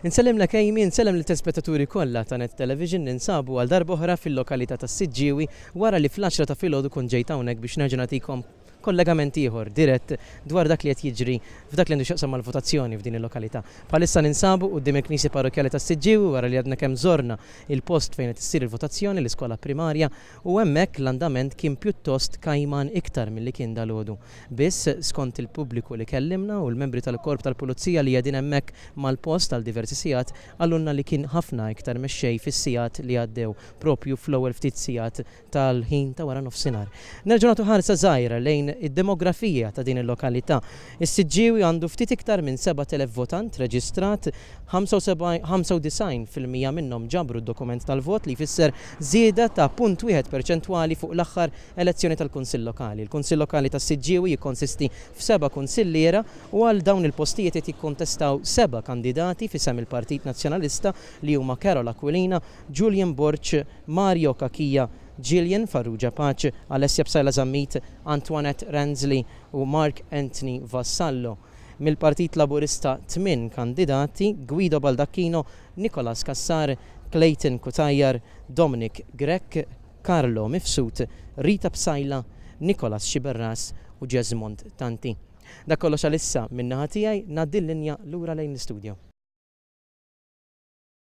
Insellem lek Amy, insellem l-telspettaturi kollha ta' Net Television ninsabu għal darba oħra fil-lokalità tas-Siġġiewi wara li fl-10 ta' filgħodu kun ġejt hawnhekk biex nerġa' nagħtikom kollegament ieħor dirett dwar dak li qed jiġri f'dak li għandu x'jaqsam mal-votazzjoni f'din il-lokalità. Bħalissa ninsabu quddiem il-Knisja Parrokjali tas-Siġġiewi wara li għadna kemm żorna il-post fejn qed issir il-votazzjoni l-iskola primarja u hemmhekk l-andament kien pjuttost kajman iktar milli kien dalgħodu. Biss skont il-pubbliku li kellimna u l-membri tal-korp tal-pulizija li qegħdin hemmhekk mal-post għal diversi sigħat għallunna li kien ħafna iktar mexxej fis-sigħat li għaddew propju fl-ewwel ftit sigħat tal-ħin ta' wara nofsinhar. Nerġgħu nagħtu ħarsa żgħira lejn id-demografija ta' din il-lokalità. Is-Siġġiewi għandu ftit iktar minn 7,000 votant reġistrat, 95% minnhom ġabru d-dokument tal-vot li jfisser żieda ta' punt wieħed perċentwali fuq l-aħħar elezzjoni tal-Kunsill Lokali. Il-Kunsill Lokali tas-Siġġiewi jikkonsisti f'7 kunsilliera u għal dawn il-postijiet qed jikkontestaw 7 kandidati fisem il-Partit Nazzjonalista li huma Carol Aquilina, Julian Borch, Mario Kakija, Gillian Farrugia Pace, Alessia Psajla Zammit, Antoinette Ransley u Mark Anthony Vassallo. Mill-Partit Laburista 8 kandidati, Guido Baldacchino, Nicolas Cassar, Clayton Kutajjar, Dominic Grek, Carlo Mifsud, Rita Psajla, Nicolas Xiberras u Jesmond Tanti. Dak kollox għalissa min-naħa tiegħi ngħaddi l-linja lura lejn l-istudio.